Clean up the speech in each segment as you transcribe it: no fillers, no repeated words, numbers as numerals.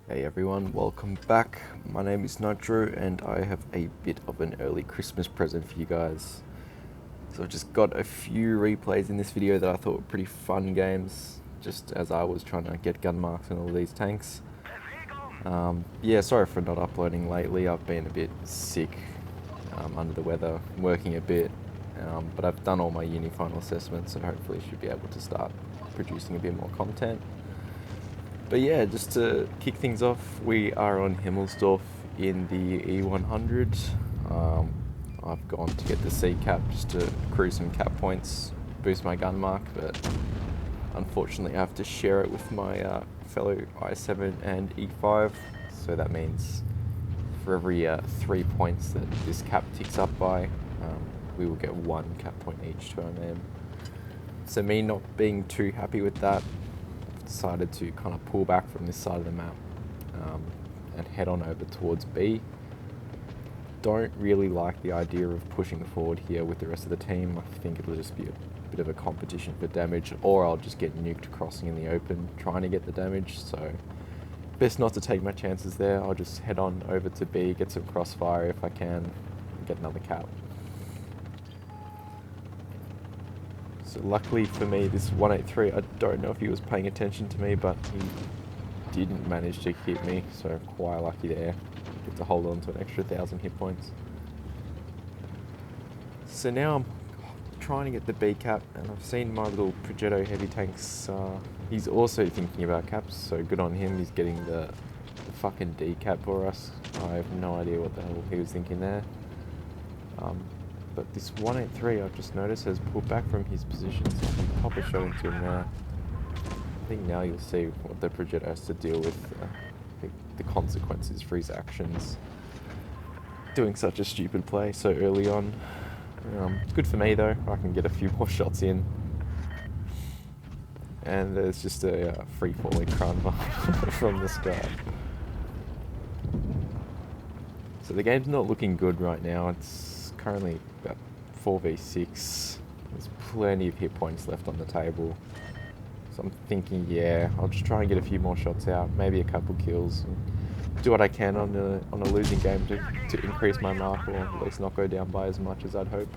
Hey everyone, welcome back. My name is Nitro and I have a bit of an early Christmas present for you guys. So I've just got a few replays in this video that I thought were pretty fun games, just as I was trying to get gun marks on all these tanks. Yeah, sorry for not uploading lately. I've been a bit sick, under the weather, working a bit, but I've done all my uni final assessments, so hopefully should be able to start producing a bit more content. But yeah, just to kick things off, we are on Himmelsdorf in the E100. I've gone to get the C cap just to accrue some cap points, boost my gun mark, but unfortunately I have to share it with my fellow I7 and E5. So that means for every 3 points that this cap ticks up by, we will get 1 cap point each to our name. So me not being too happy with that, decided to kind of pull back from this side of the map and head on over towards B. Don't really like the idea of pushing forward here with the rest of the team. I think it'll just be a bit of a competition for damage, or I'll just get nuked crossing in the open trying to get the damage, so best not to take my chances there. I'll just head on over to B, get some crossfire if I can, and get another cap. So luckily for me, this 183, I don't know if he was paying attention to me, but he didn't manage to hit me, so quite lucky there. Get to hold on to an extra 1,000 hit points. So now I'm trying to get the B cap, and I've seen my little Progetto heavy tanks. He's also thinking about caps, so good on him. He's getting the fucking D cap for us. I have no idea what the hell he was thinking there. But this 183 I've just noticed has pulled back from his position, so I can pop a shot into him there. I think now you'll see what the Progetto has to deal with, the consequences for his actions. Doing such a stupid play so early on. Good for me though, I can get a few more shots in. And there's just a free-falling crun from the start. So the game's not looking good right now. It's currently about 4v6. There's plenty of hit points left on the table. So I'm thinking, yeah, I'll just try and get a few more shots out, maybe a couple kills, and do what I can on a losing game to increase my mark, or at least not go down by as much as I'd hope.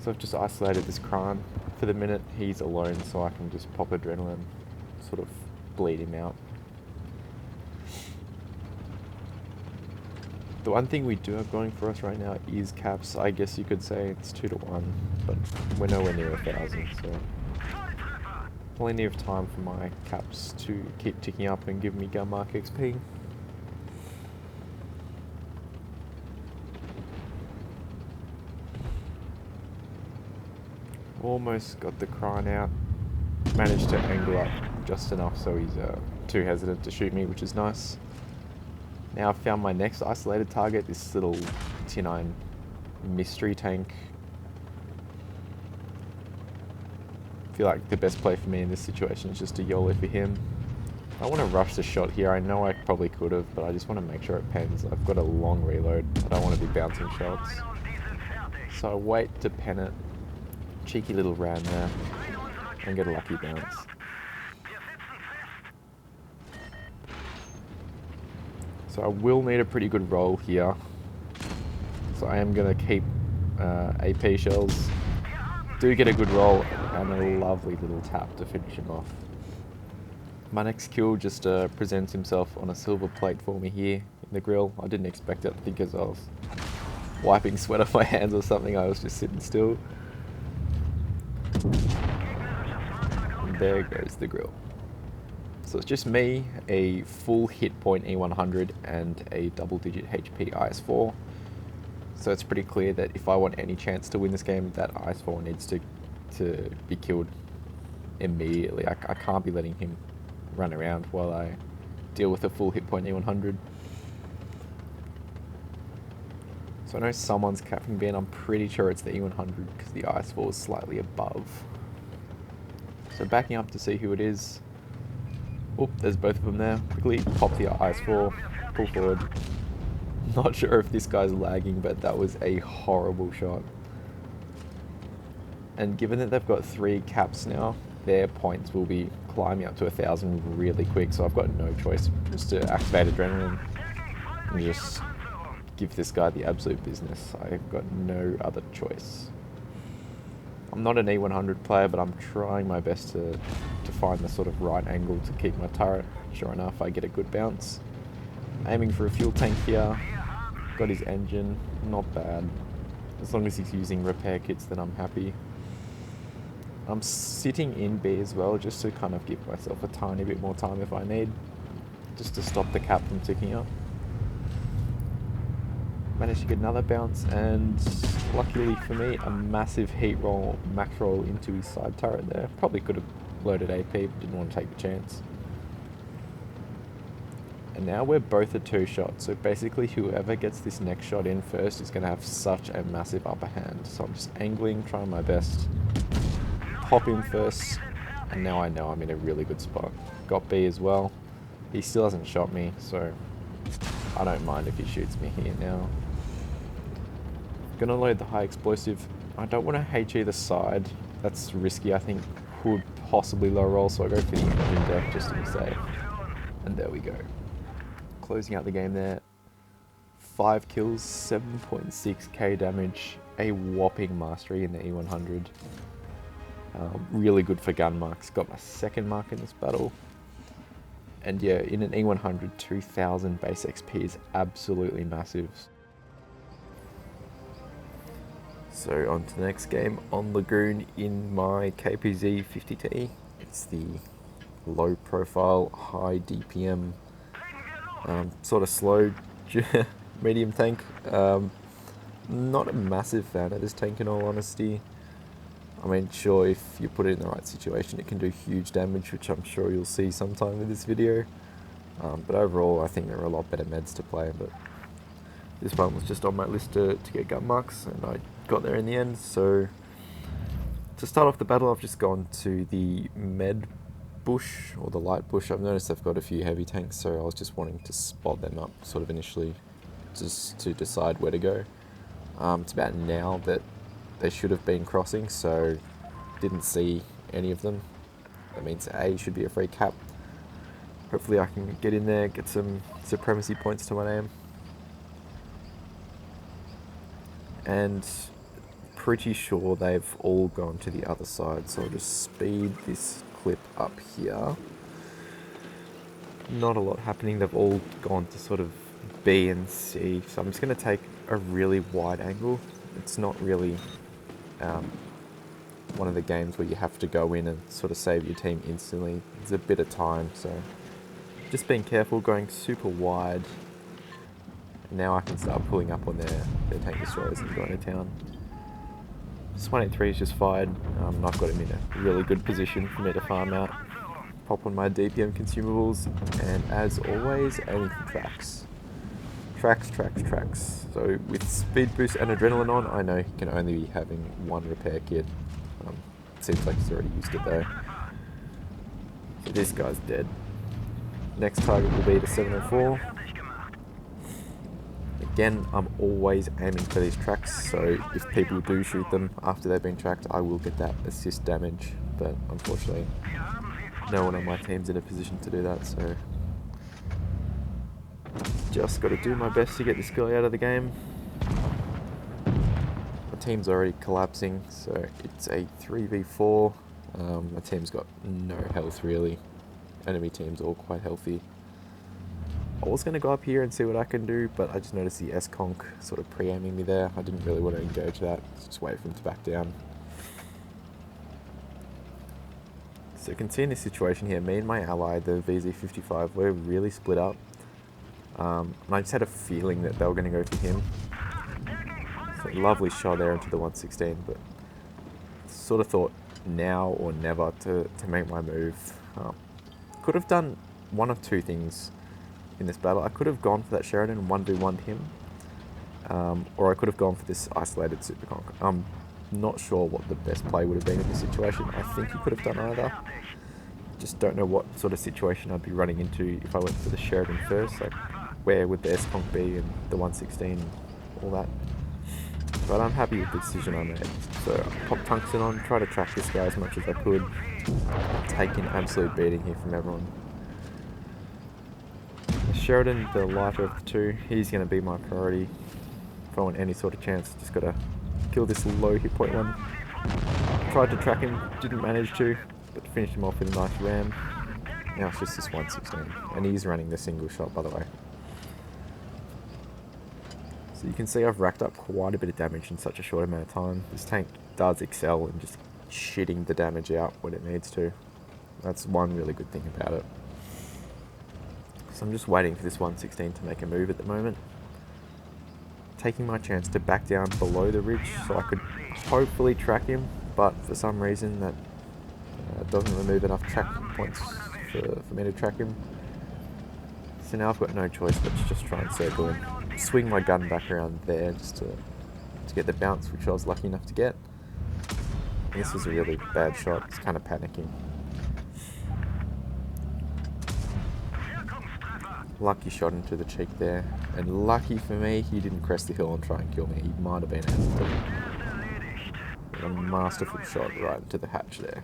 So I've just isolated this Kran. For the minute, he's alone, so I can just pop adrenaline, sort of bleed him out. The one thing we do have going for us right now is caps. I guess you could say it's 2-1, but we're nowhere near 1,000, so plenty of time for my caps to keep ticking up and give me gun mark XP. Almost got the Kran out. Managed to angle up just enough so he's too hesitant to shoot me, which is nice. Now I've found my next isolated target, this little T9 mystery tank. I feel like the best play for me in this situation is just to YOLO for him. I want to rush the shot here. I know I probably could have, but I just want to make sure it pens. I've got a long reload. I don't want to be bouncing shots. So I wait to pen it. Cheeky little ram there. And get a lucky bounce. So I will need a pretty good roll here. So I am going to keep AP shells. Do get a good roll and a lovely little tap to finish him off. My next kill just presents himself on a silver plate for me here in the grill. I didn't expect it. I think as I was wiping sweat off my hands or something, I was just sitting still. And there goes the grill. So it's just me, a full hit point E100 and a double-digit HP IS4. So it's pretty clear that if I want any chance to win this game, that IS4 needs to be killed immediately. I can't be letting him run around while I deal with a full hit point E100. So I know someone's capping B, and I'm pretty sure it's the E100 because the IS4 is slightly above. So backing up to see who it is. Oh, there's both of them there. Quickly pop the IS4, pull forward. Not sure if this guy's lagging, but that was a horrible shot. And given that they've got 3 caps now, their points will be climb me up to 1,000 really quick, so I've got no choice just to activate adrenaline and just give this guy the absolute business. I've got no other choice. I'm not an E100 player, but I'm trying my best to find the sort of right angle to keep my turret. Sure enough, I get a good bounce. Aiming for a fuel tank here. Got his engine, not bad. As long as he's using repair kits, then I'm happy. I'm sitting in B as well, just to kind of give myself a tiny bit more time if I need, just to stop the cap from ticking up. Managed to get another bounce, and luckily for me, a massive heat roll, max roll into his side turret there. Probably could have loaded AP, but didn't want to take the chance. And now we're both at 2 shots, so basically whoever gets this next shot in first is going to have such a massive upper hand. So I'm just angling, trying my best. Pop in first, and now I know I'm in a really good spot. Got B as well. He still hasn't shot me, so I don't mind if he shoots me here now. Gonna load the high explosive. I don't want to HE the side. That's risky, I think. Could possibly low roll, so I go for the engine deck just to be safe. And there we go. Closing out the game there. 5 kills, 7.6k damage, a whopping mastery in the E100. Really good for gun marks. Got my 2nd mark in this battle. And yeah, in an E100, 2000 base XP is absolutely massive. So on to the next game on Lagoon in my KPZ 50T. It's the low profile, high DPM, sort of slow medium tank. Not a massive fan of this tank in all honesty. I mean, sure, if you put it in the right situation, it can do huge damage, which I'm sure you'll see sometime in this video. But overall, I think there are a lot better meds to play, but this one was just on my list to get gun marks, and I got there in the end. So to start off the battle, I've just gone to the med bush, or the light bush. I've noticed I've got a few heavy tanks, so I was just wanting to spot them up sort of initially, just to decide where to go. It's about now that they should have been crossing, so didn't see any of them. That means A should be a free cap. Hopefully I can get in there, get some supremacy points to my name. And pretty sure they've all gone to the other side, so I'll just speed this clip up here. Not a lot happening, they've all gone to sort of B and C, so I'm just going to take a really wide angle. It's not really one of the games where you have to go in and sort of save your team instantly. There's a bit of time, so just being careful, going super wide. And now I can start pulling up on their tank destroyers and going to town. This 183 is just fired. I've got him in a really good position for me to farm out. Pop on my DPM consumables, and as always, aiming for tracks. Tracks. So with speed boost and adrenaline on, I know he can only be having 1 repair kit. Seems like he's already used it though. So this guy's dead. Next target will be the 704. Again, I'm always aiming for these tracks, so if people do shoot them after they've been tracked, I will get that assist damage, but unfortunately no one on my team's in a position to do that, so just got to do my best to get this guy out of the game. My team's already collapsing, so it's a 3v4. My team's got no health really. Enemy team's all quite healthy. I was going to go up here and see what I can do, but I just noticed the S-Conk sort of pre-aiming me there. I didn't really want to engage that, just wait for him to back down. So you can see in this situation here, me and my ally, the VZ55, we're really split up. And I just had a feeling that they were going to go for him. So lovely shot there into the 116, but sort of thought now or never to make my move. Could have done one of two things in this battle. I could have gone for that Sheridan and 1v1'd him, or I could have gone for this isolated Super Conk. I'm not sure what the best play would have been in this situation. I think you could have done either. Just don't know what sort of situation I'd be running into if I went for the Sheridan first, like where would the S-Conk be and the 116 and all that. But I'm happy with the decision I made. So I popped tungsten on, try to track this guy as much as I could. Taking absolute beating here from everyone. Sheridan, the lighter of the two, he's going to be my priority. If I want any sort of chance, just got to kill this low hit point one. Tried to track him, didn't manage to, but finished him off with a nice ram. Now it's just this 116, and he's running the single shot, by the way. So you can see I've racked up quite a bit of damage in such a short amount of time. This tank does excel in just shitting the damage out when it needs to. That's one really good thing about it. So I'm just waiting for this 116 to make a move at the moment. Taking my chance to back down below the ridge so I could hopefully track him, but for some reason that doesn't remove enough track points for me to track him. So now I've got no choice but to just try and circle him. Swing my gun back around there just to get the bounce, which I was lucky enough to get. And this was a really bad shot, it's kind of panicking. Lucky shot into the cheek there, and lucky for me he didn't crest the hill and try and kill me. He might have been able to. A masterful shot right into the hatch there.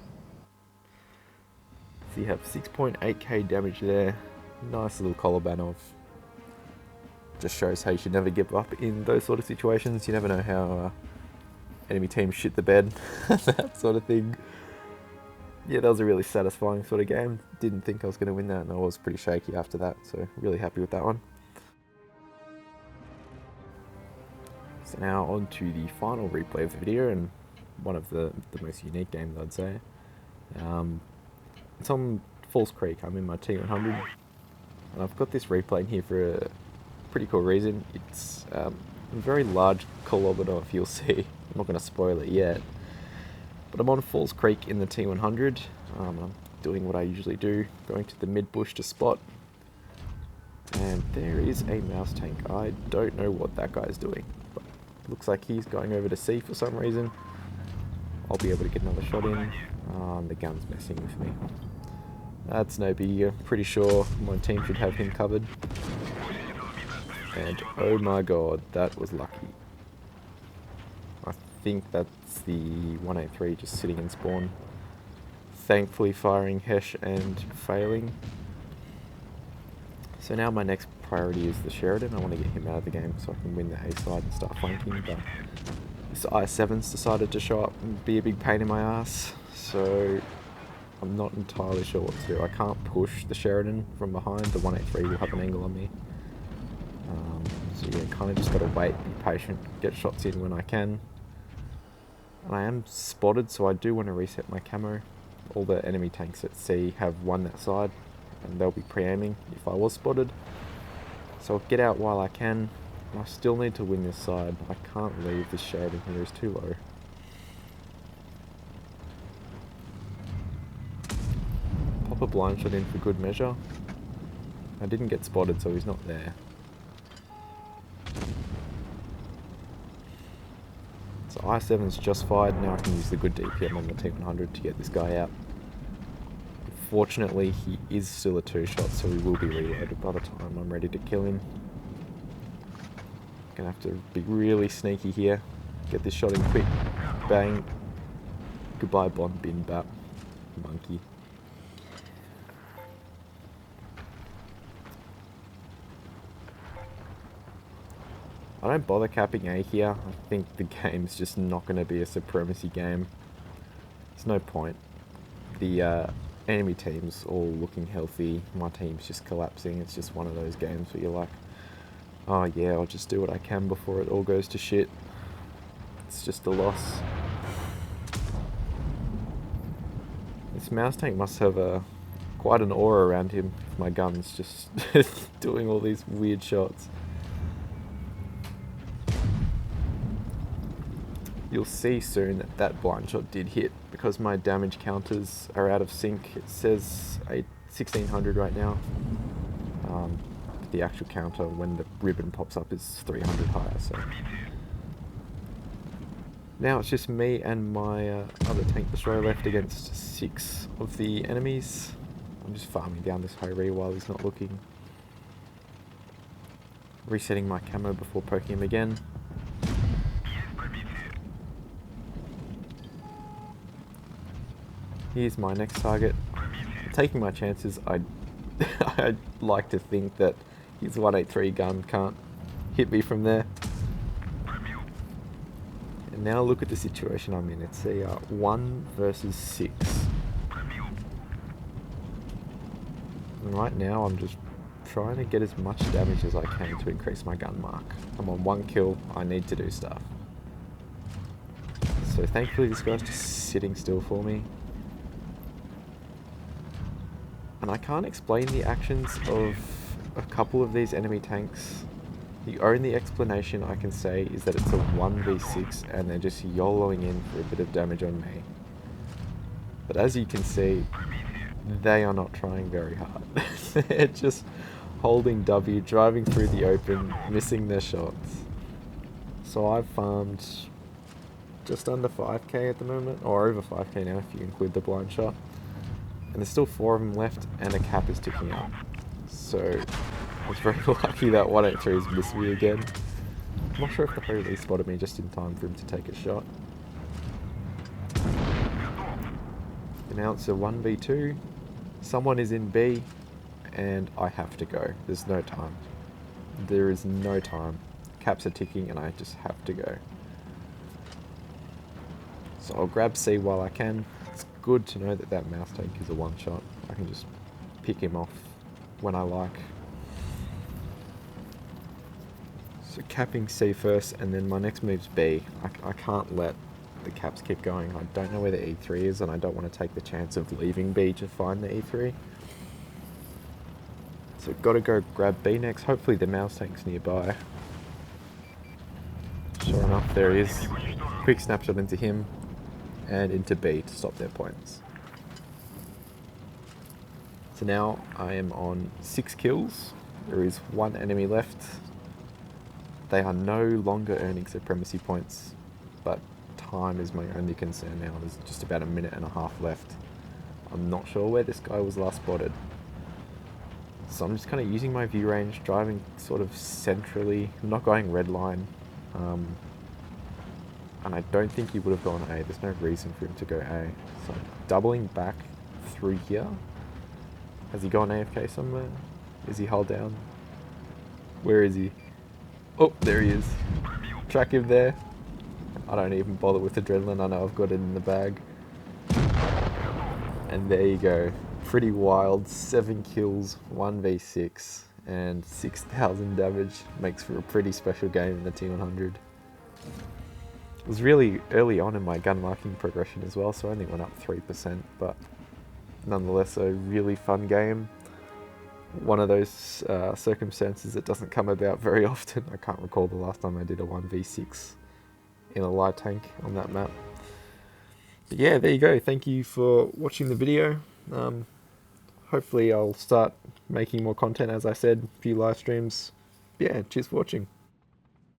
So you have 6.8k damage there. Nice little Kolobanovs. Just shows how you should never give up in those sort of situations. You never know how enemy teams shit the bed, that sort of thing. Yeah, that was a really satisfying sort of game. Didn't think I was going to win that, and I was pretty shaky after that, so really happy with that one. So now on to the final replay of the video, and one of the most unique games, I'd say. It's on Falls Creek. I'm in my T100, and I've got this replay in here for a pretty cool reason. It's a very large Kolobanov, you'll see. I'm not going to spoil it yet. But I'm on Falls Creek in the T100. I'm doing what I usually do, going to the mid bush to spot. And there is a mouse tank. I don't know what that guy's doing, but looks like he's going over to C for some reason. I'll be able to get another shot in. The gun's messing with me. That's no biggie. I'm pretty sure my team should have him covered. And oh my god, that was lucky. I think that's the 183 just sitting in spawn. Thankfully firing Hesh and failing. So now my next priority is the Sheridan. I want to get him out of the game so I can win the A side and start flanking, but this I7's decided to show up and be a big pain in my ass, so I'm not entirely sure what to do. I can't push the Sheridan from behind. The 183 will have an angle on me. So yeah, kind of just got to wait, be patient, get shots in when I can. And I am spotted, so I do want to reset my camo. All the enemy tanks at C have won that side, and they'll be pre-aiming if I was spotted. So I'll get out while I can. I still need to win this side. I can't leave this Sheridan here, it's too low. Pop a blind shot in for good measure. I didn't get spotted, so he's not there. So I7's just fired, now I can use the good DPM on the T100 to get this guy out. Unfortunately, he is still a 2-shot, so he will be reloaded by the time I'm ready to kill him. Gonna have to be really sneaky here. Get this shot in quick. Bang. Goodbye, Bond Bin Bat. Monkey. I don't bother capping A here. I think the game's just not going to be a supremacy game. There's no point. The enemy team's all looking healthy. My team's just collapsing. It's just one of those games where you're like, oh yeah, I'll just do what I can before it all goes to shit. It's just a loss. This mouse tank must have quite an aura around him. My gun's just doing all these weird shots. You'll see soon that that blind shot did hit because my damage counters are out of sync. It says 1600 right now. The actual counter when the ribbon pops up is 300 higher. So now it's just me and my other tank destroyer left against 6 of the enemies. I'm just farming down this Hyre while he's not looking. Resetting my camo before poking him again. Here's my next target. Taking my chances, I'd like to think that his 183 gun can't hit me from there. And now look at the situation I'm in. It's a 1 versus 6. And right now I'm just trying to get as much damage as I can to increase my gun mark. I'm on 1 kill, I need to do stuff. So thankfully this guy's just sitting still for me. And I can't explain the actions of a couple of these enemy tanks. The only explanation I can say is that it's a 1v6 and they're just YOLOing in for a bit of damage on me. But as you can see, they are not trying very hard. They're just holding W, driving through the open, missing their shots. So I've farmed just under 5k at the moment, or over 5k now if you include the blind shot. And there's still 4 of them left, and a cap is ticking up. So I was very lucky that 183's missed me again. I'm not sure if the Holy spotted me just in time for him to take a shot. And now it's a 1v2. Someone is in B, and I have to go. There's no time. There is no time. Caps are ticking, and I just have to go. So I'll grab C while I can. It's good to know that that mouse tank is a one shot. I can just pick him off when I like. So capping C first, and then my next move's B. I can't let the caps keep going. I don't know where the E3 is, and I don't want to take the chance of leaving B to find the E3. So gotta go grab B next. Hopefully the mouse tank's nearby. Sure enough, there he is. Quick snapshot into him and into B to stop their points. So now I am on 6 kills. There is 1 enemy left. They are no longer earning supremacy points, but time is my only concern now. There's just about a minute and a half left. I'm not sure where this guy was last spotted. So I'm just kind of using my view range, driving sort of centrally. I'm not going red line. And I don't think he would have gone A. There's no reason for him to go A. So I'm doubling back through here. Has he gone AFK somewhere? Is he hull down? Where is he? Oh, there he is. Track him there. I don't even bother with adrenaline. I know I've got it in the bag. And there you go. Pretty wild. 7 kills, 1v6, and 6,000 damage. Makes for a pretty special game in the T100. It was really early on in my gun marking progression as well, so I only went up 3%, but nonetheless a really fun game. One of those circumstances that doesn't come about very often. I can't recall the last time I did a 1v6 in a light tank on that map. But yeah, there you go. Thank you for watching the video. Hopefully I'll start making more content, as I said, a few live streams. Yeah, cheers for watching.